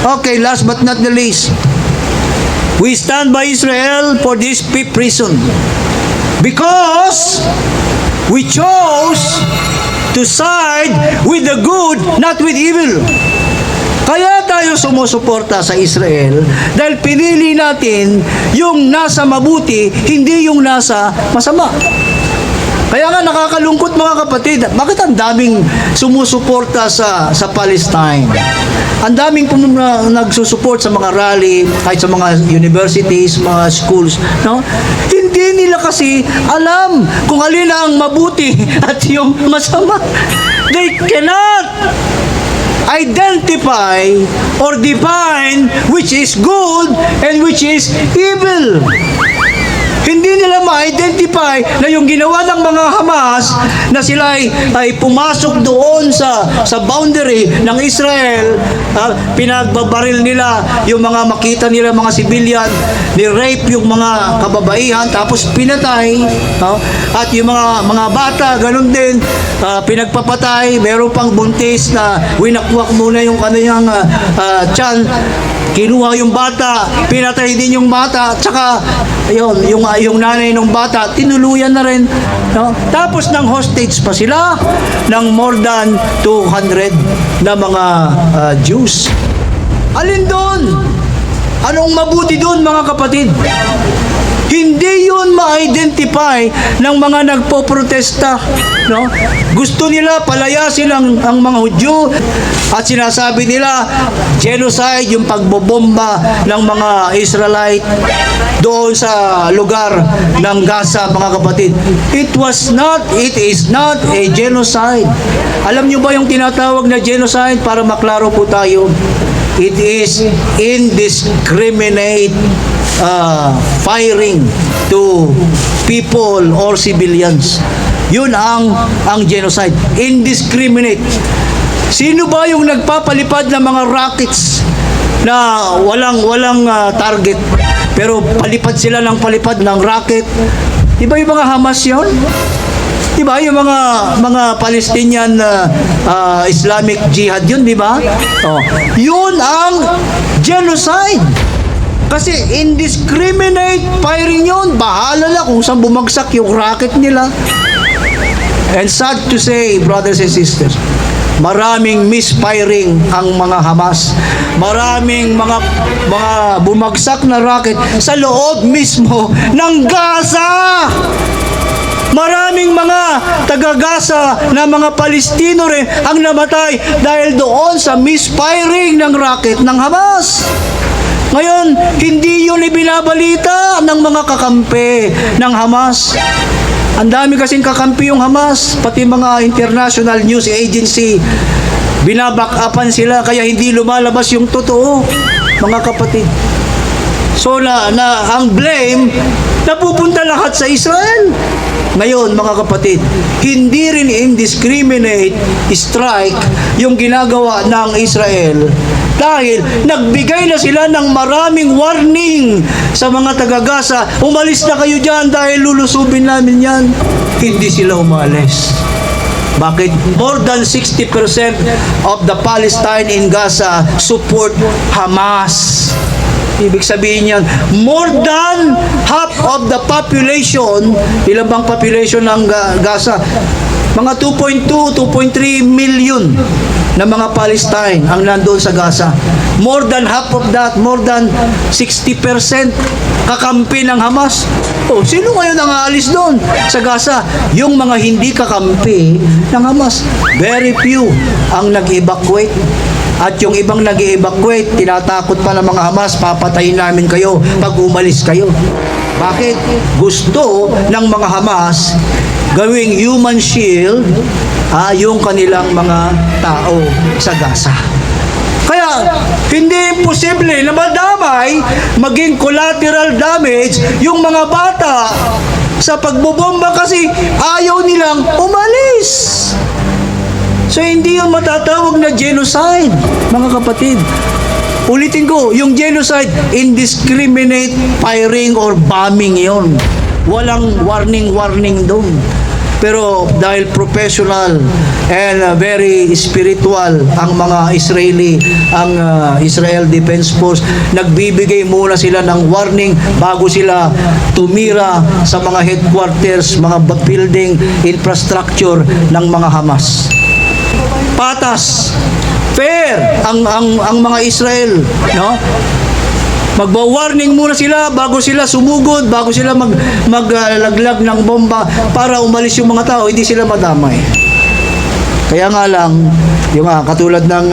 Okay, last but not the least, we stand by Israel for this fifth reason. Because we chose to side with the good, not with evil. Kaya tayo sumusuporta sa Israel dahil pinili natin yung nasa mabuti, hindi yung nasa masama. Kaya nga nakakalungkot mga kapatid, bakit ang daming sumusuporta sa Palestine? Ang daming nagsusupport sa mga rally, kahit sa mga universities, mga schools, no? Hindi nila kasi alam kung alin ang mabuti at yung masama. They cannot identify or define which is good and which is evil. Hindi nila ma-identify na yung ginawa ng mga Hamas na sila ay pumasok doon sa boundary ng Israel, pinagbabaril nila yung mga makita nila mga civilian, ni-rape yung mga kababaihan, tapos pinatay, at yung mga bata, ganun din, pinagpapatay, meron pang buntis na winakwak muna yung kanyang tiyan, kinuha yung bata, pinatay din yung bata, tsaka yung nanay ng bata, tinuluyan na rin. No? Tapos ng hostage pa sila ng more than 200 na mga Jews. Alin doon? Anong mabuti doon mga kapatid? Hindi yun ma-identify ng mga nagpo-protesta. No? Gusto nila palayasin ang mga Hudyo at sinasabi nila genocide, yung pagbobomba ng mga Israelite doon sa lugar ng Gaza, mga kapatid. It is not a genocide. Alam nyo ba yung tinatawag na genocide? Para maklaro po tayo. It is indiscriminate firing to people or civilians. Yun ang genocide. Indiscriminate. Sino ba yung nagpapalipad ng mga rockets na walang target? Pero palipad sila ng palipad ng rocket. Diba yung mga Hamas yun? Diba yung mga Palestinian Islamic Jihad yun, diba? Oh, yun ang genocide. Kasi indiscriminate firing yun. Bahala na kung saan bumagsak yung rocket nila. And sad to say, brothers and sisters, maraming misfiring ang mga Hamas. Maraming mga bumagsak na rocket sa loob mismo ng Gaza. Maraming mga taga-Gaza na mga Palestino rin ang namatay dahil doon sa misfiring ng rocket ng Hamas. Ngayon, hindi yun ibinabalita ng mga kakampi ng Hamas. Ang dami kasing kakampi yung Hamas, pati mga international news agency, binaback-upan sila kaya hindi lumalabas yung totoo, mga kapatid. So ang blame napupunta lahat sa Israel. Ngayon, mga kapatid, hindi rin indiscriminate strike yung ginagawa ng Israel dahil nagbigay na sila ng maraming warning sa mga taga-Gaza, umalis na kayo dyan dahil lulusubin namin yan. Hindi sila umalis. Bakit? More than 60% of the Palestine in Gaza support Hamas. Ibig sabihin yan, more than half of the population, ilan bang population ng Gaza? Mga 2.2, 2.3 million na mga Palestine ang nandoon sa Gaza. More than half of that, more than 60% kakampi ng Hamas. Oh, sino ngayon ang aalis doon sa Gaza? Yung mga hindi kakampi ng Hamas. Very few ang nag-evacuate. At yung ibang nag-evacuate, tinatakot pa ng mga Hamas, papatayin namin kayo pag umalis kayo. Bakit? Gusto ng mga Hamas gawing human shield yung kanilang mga tao sa Gaza. Kaya, hindi imposible na madamay, maging collateral damage yung mga bata sa pagbobomba kasi ayaw nilang umalis. So, hindi yun matatawag na genocide, mga kapatid. Ulitin ko, yung genocide, indiscriminate firing or bombing yon. Walang warning doon. Pero dahil professional and very spiritual ang mga Israeli, ang Israel Defense Force, nagbibigay muna sila ng warning bago sila tumira sa mga headquarters, mga building, infrastructure ng mga Hamas. Patas, fair ang mga Israel, no? Magwa-warning muna sila bago sila sumugod, bago sila maglaglag ng bomba para umalis yung mga tao, hindi sila madamay. Kaya nga lang, yung katulad ng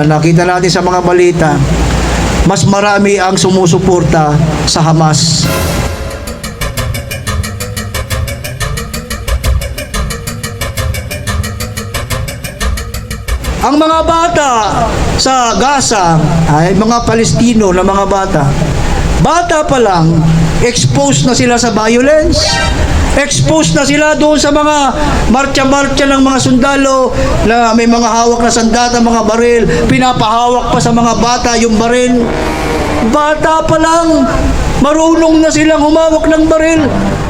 nakita natin sa mga balita, mas marami ang sumusuporta sa Hamas. Ang mga bata sa Gaza ay mga Palestino na mga bata. Bata pa lang, exposed na sila sa violence. Exposed na sila doon sa mga marcha-marcha ng mga sundalo na may mga hawak na sandata, mga baril. Pinapahawak pa sa mga bata yung baril. Bata pa lang, marunong na silang humawak ng baril.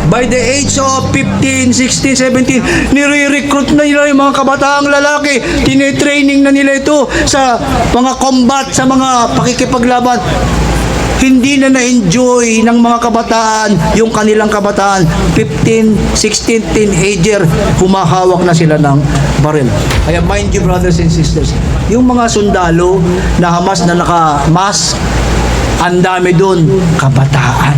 By the age of 15, 16, 17, nire-recruit na nila yung mga kabataang lalaki. Tine-training na nila ito sa mga combat, sa mga pakikipaglaban. Hindi na na-enjoy ng mga kabataan yung kanilang kabataan. 15, 16, teenager, humahawak na sila ng baril. Kaya mind you, brothers and sisters, yung mga sundalo na Hamas na naka-mask, ang dami doon, kabataan.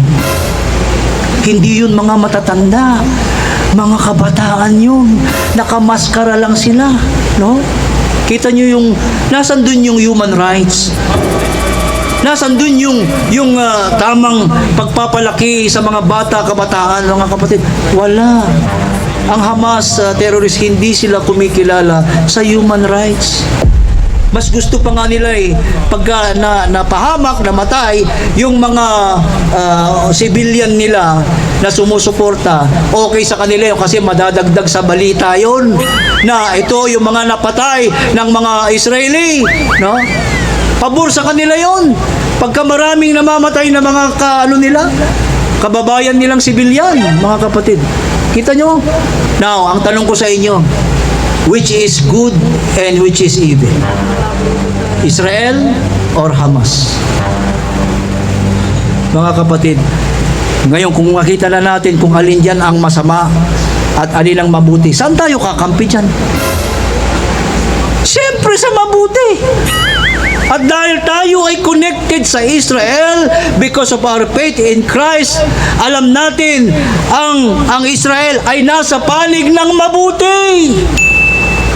Hindi yun mga matatanda, mga kabataan yun. Nakamaskara lang sila, no? Kita nyo yung, nasan dun yung human rights? Nasan dun yung tamang pagpapalaki sa mga bata, kabataan, mga kapatid? Wala. Ang Hamas terrorist, hindi sila kumikilala sa human rights. Mas gusto pa nga nila pagka napahamak, namatay, yung mga civilian nila na sumusuporta, okay sa kanila yun kasi madadagdag sa balita yun na ito yung mga napatay ng mga Israeli, no? Pabor sa kanila yun. Pagka maraming namamatay na mga kababayan nilang civilian, mga kapatid. Kita nyo? Now, ang tanong ko sa inyo, which is good and which is evil? Israel or Hamas? Mga kapatid, ngayon kung makita na natin kung alin dyan ang masama at alin ang mabuti, saan tayo kakampi dyan? Siyempre sa mabuti. At dahil tayo ay connected sa Israel because of our faith in Christ, alam natin ang Israel ay nasa panig ng mabuti.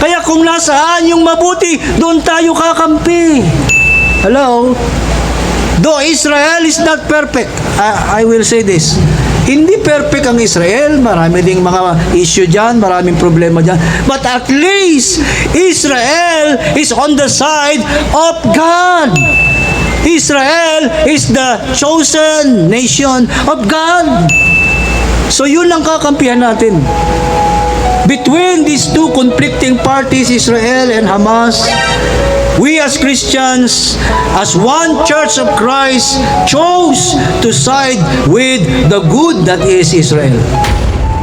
Kaya kung nasaan yung mabuti, doon tayo kakampi. Hello? Though Israel is not perfect, I will say this. Hindi perfect ang Israel. Marami ding mga issue dyan, maraming problema dyan. But at least, Israel is on the side of God. Israel is the chosen nation of God. So yun ang kakampihan natin. Between these two conflicting parties, Israel and Hamas, we as Christians, as one church of Christ, chose to side with the good that is Israel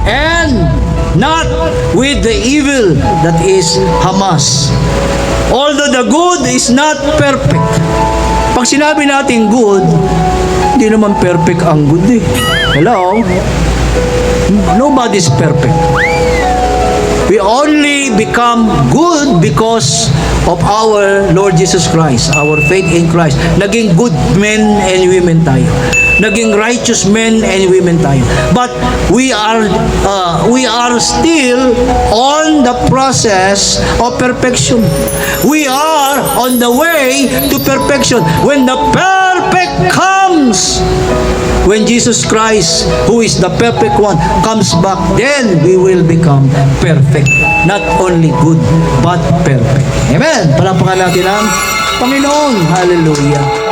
and not with the evil that is Hamas. Although the good is not perfect. Pag sinabi natin good, hindi naman perfect ang good eh. Hello? Nobody's perfect. We only become good because of our Lord Jesus Christ, our faith in Christ. Naging good men and women tayo. Naging righteous men and women tayo. But we are still on the process of perfection. We are on the way to perfection. When the perfect comes, when Jesus Christ, who is the perfect one, comes back, then we will become perfect. Not only good, but perfect. Amen. Palapakan natin ang Panginoon. Hallelujah.